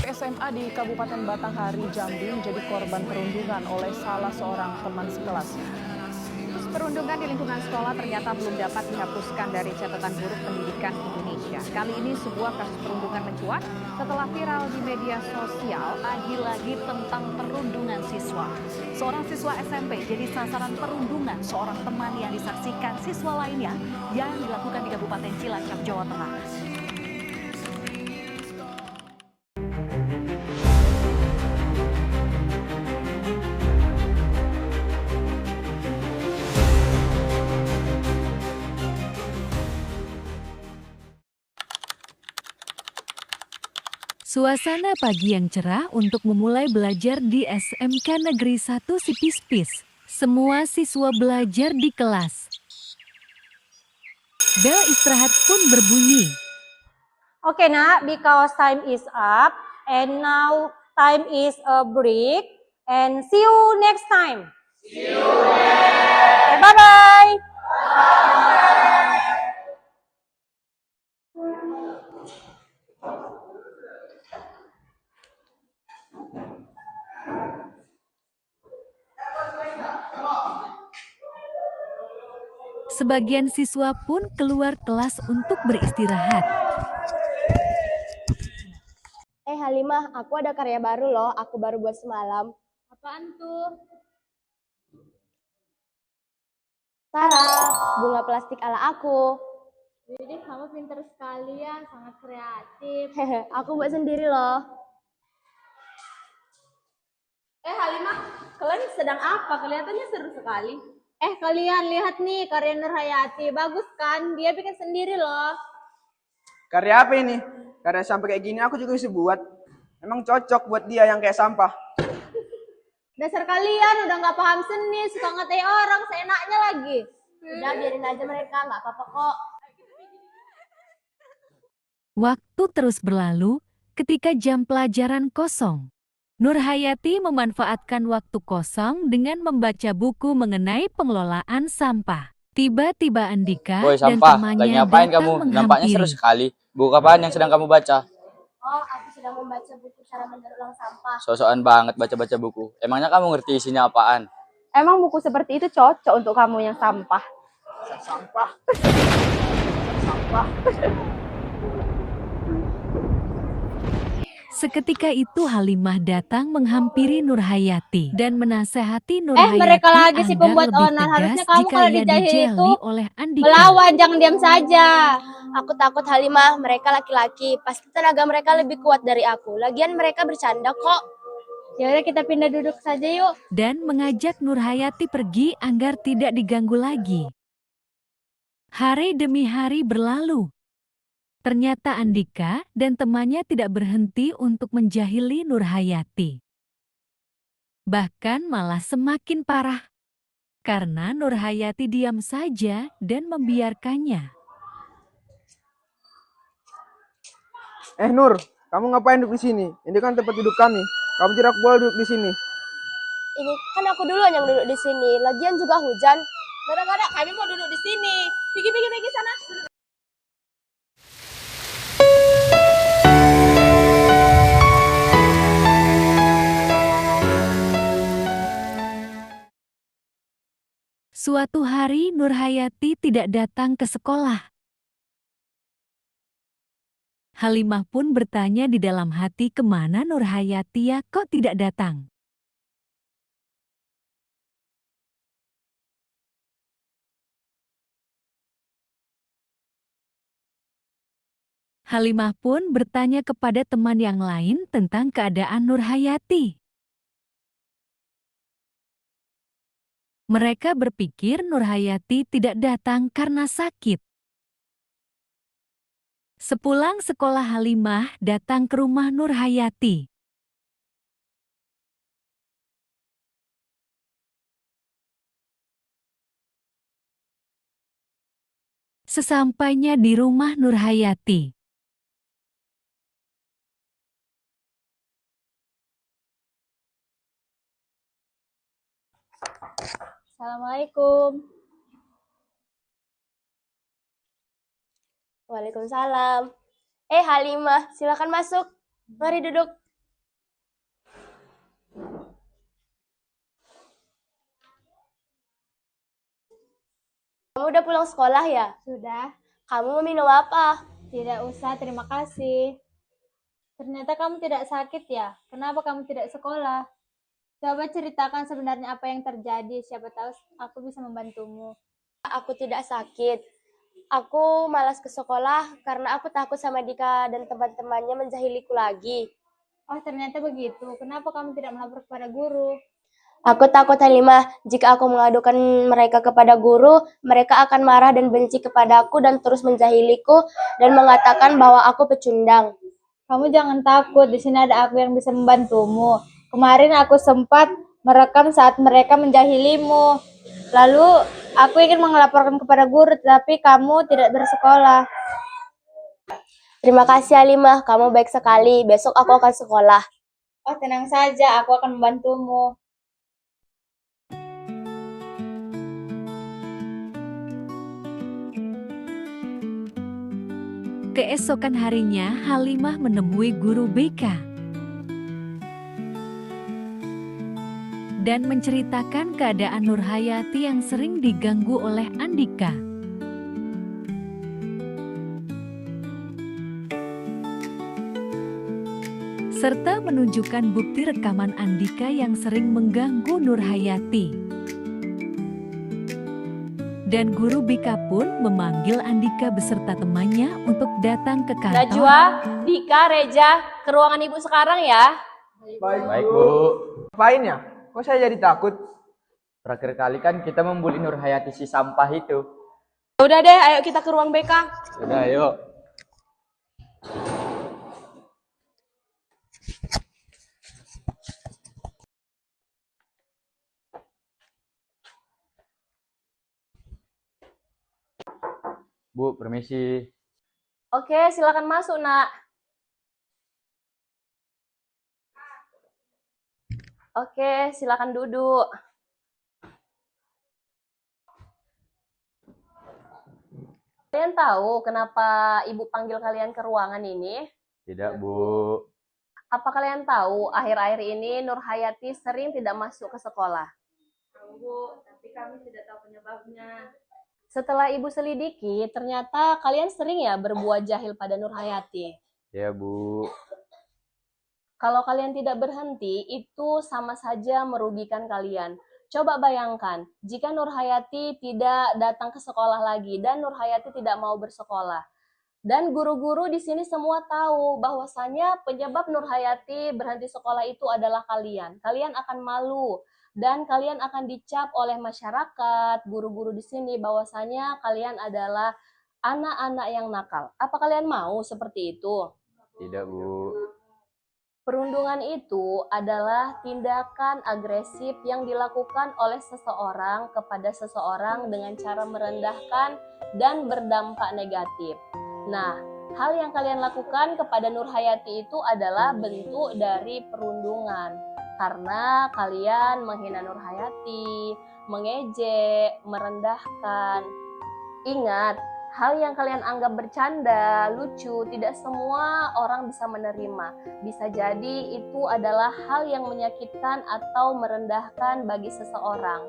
SMA di Kabupaten Batanghari, Jambi menjadi korban perundungan oleh salah seorang teman sekelasnya. Kasus perundungan di lingkungan sekolah ternyata belum dapat dihapuskan dari catatan buruk pendidikan Indonesia. Kali ini sebuah kasus perundungan mencuat setelah viral di media sosial. Lagi-lagi tentang perundungan siswa. Seorang siswa SMP jadi sasaran perundungan seorang teman yang disaksikan siswa lainnya yang dilakukan di Kabupaten Cilacap, Jawa Tengah. Suasana pagi yang cerah untuk memulai belajar di SMK Negeri 1 Sipispis. Semua siswa belajar di kelas. Bel istirahat pun berbunyi. Okay, nak, because time is up and now time is a break and see you next time. See you next. Okay, bye-bye. Sebagian siswa pun keluar kelas untuk beristirahat. Halimah, aku ada karya baru loh, aku baru buat semalam. Apaan tuh? Sarah, bunga plastik ala aku. Jadi kamu pintar sekali ya, sangat kreatif. Aku buat sendiri loh. Halimah, kalian sedang apa? Kelihatannya seru sekali. Kalian lihat nih karya Nurhayati, bagus kan? Dia bikin sendiri loh. Karya apa ini? Karya sampah kayak gini aku juga bisa buat. Emang cocok buat dia yang kayak sampah. Dasar kalian udah nggak paham seni, suka ngatain orang seenaknya lagi. Udah biarin aja mereka, nggak apa-apa kok. Waktu terus berlalu ketika jam pelajaran kosong. Nurhayati memanfaatkan waktu kosong dengan membaca buku mengenai pengelolaan sampah. Tiba-tiba Andika Boy, dan sampah. temannya Lagi ngapain datang kamu? menghampiri. Nampaknya seru sekali. Buku apaan yang sedang kamu baca? Oh, aku sedang membaca buku cara mendaur ulang sampah. So-soan banget baca-baca buku. Emangnya kamu ngerti isinya apaan? Emang buku seperti itu cocok untuk kamu yang sampah? Sampah. Sampah. Seketika itu Halimah datang menghampiri Nurhayati dan menasehati Nurhayati Mereka lagi si agar pembuat lebih onar. tegas Harusnya kamu jika kalau ia dijahil itu dijeli oleh Andika. melawan, jangan diam saja. Aku takut Halimah, mereka laki-laki. Pasti tenaga mereka lebih kuat dari aku. Lagian mereka bercanda kok. Ya udah kita pindah duduk saja yuk. Dan mengajak Nurhayati pergi agar tidak diganggu lagi. Hari demi hari berlalu. Ternyata Andika dan temannya tidak berhenti untuk menjahili Nurhayati. Bahkan malah semakin parah. Karena Nurhayati diam saja dan membiarkannya. Nur, kamu ngapain duduk di sini? Ini kan tempat duduk kami. Kamu tidak boleh duduk di sini. Ini kan aku duluan yang duduk di sini. Lagian juga hujan. Gara-gara kami mau duduk di sini. Pergi sana. Suatu hari Nurhayati tidak datang ke sekolah. Halimah pun bertanya di dalam hati kemana Nurhayati ya kok tidak datang. Halimah pun bertanya kepada teman yang lain tentang keadaan Nurhayati. Mereka berpikir Nurhayati tidak datang karena sakit. Sepulang sekolah Halimah datang ke rumah Nurhayati. Sesampainya di rumah Nurhayati, Assalamualaikum. Waalaikumsalam. Halimah, silakan masuk. Mari duduk. Kamu udah pulang sekolah ya? Sudah. Kamu mau minum apa? Tidak usah, terima kasih. Ternyata kamu tidak sakit ya? Kenapa kamu tidak sekolah? Coba ceritakan sebenarnya apa yang terjadi. Siapa tahu aku bisa membantumu. Aku tidak sakit. Aku malas ke sekolah karena aku takut sama Dika dan teman-temannya menjahiliku lagi. Oh, ternyata begitu. Kenapa kamu tidak melapor kepada guru? Aku takut Halimah, jika aku mengadukan mereka kepada guru, mereka akan marah dan benci kepadaku dan terus menjahiliku dan mengatakan bahwa aku pecundang. Kamu jangan takut, di sini ada aku yang bisa membantumu. Kemarin aku sempat merekam saat mereka menjahilimu. Lalu aku ingin melaporkan kepada guru, tapi kamu tidak bersekolah. Terima kasih Halimah, kamu baik sekali. Besok aku akan sekolah. Oh, tenang saja, aku akan membantumu. Keesokan harinya, Halimah menemui guru BK dan menceritakan keadaan Nurhayati yang sering diganggu oleh Andika. Serta menunjukkan bukti rekaman Andika yang sering mengganggu Nurhayati. Dan guru BK pun memanggil Andika beserta temannya untuk datang ke kantor. Najwa, Dika, Reja, ke ruangan ibu sekarang ya. Baik, Bu. Ngapain ya? Kok saya jadi takut? Terakhir kali kan kita membuli Nurhayati si sampah itu. Udah deh, ayo kita ke ruang BK. Udah, yuk. Bu, permisi. Oke, silakan masuk, Nak. Oke, silakan duduk. Kalian tahu kenapa Ibu panggil kalian ke ruangan ini? Tidak, Bu. Apa kalian tahu akhir-akhir ini Nurhayati sering tidak masuk ke sekolah? Tahu, Bu, tapi kami tidak tahu penyebabnya. Setelah Ibu selidiki, ternyata kalian sering ya berbuat jahil pada Nurhayati. Ya, Bu. Kalau kalian tidak berhenti, itu sama saja merugikan kalian. Coba bayangkan, jika Nurhayati tidak datang ke sekolah lagi dan Nurhayati tidak mau bersekolah. Dan guru-guru di sini semua tahu bahwasanya penyebab Nurhayati berhenti sekolah itu adalah kalian. Kalian akan malu dan kalian akan dicap oleh masyarakat, guru-guru di sini bahwasanya kalian adalah anak-anak yang nakal. Apa kalian mau seperti itu? Tidak, Bu. Perundungan itu adalah tindakan agresif yang dilakukan oleh seseorang kepada seseorang dengan cara merendahkan dan berdampak negatif. Nah, hal yang kalian lakukan kepada Nurhayati itu adalah bentuk dari perundungan. Karena kalian menghina Nurhayati, mengejek, merendahkan. Ingat, hal yang kalian anggap bercanda, lucu, tidak semua orang bisa menerima. Bisa jadi itu adalah hal yang menyakitkan atau merendahkan bagi seseorang.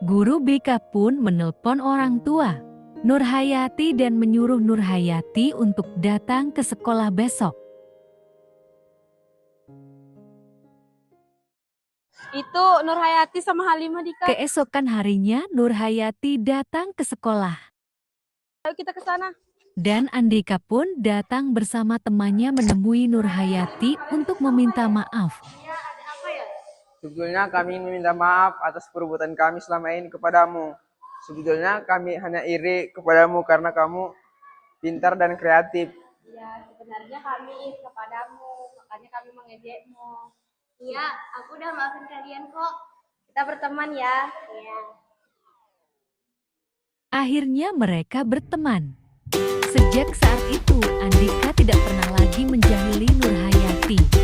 Guru BK pun menelpon orang tua Nurhayati dan menyuruh Nurhayati untuk datang ke sekolah besok. Itu Nurhayati sama Halimah, Dika. Keesokan harinya Nurhayati datang ke sekolah. Ayo kita ke sana. Dan Andika pun datang bersama temannya menemui Nurhayati untuk meminta maaf. Sebetulnya kami ingin meminta maaf atas perbuatan kami selama ini kepadamu. Sebetulnya kami hanya iri kepadamu karena kamu pintar dan kreatif. Ya, sebenarnya kami iri kepadamu, makanya kami mengejekmu. Iya, aku udah maafin kalian kok. Kita berteman ya. Iya. Akhirnya mereka berteman. Sejak saat itu, Andika tidak pernah lagi menjahili Nurhayati.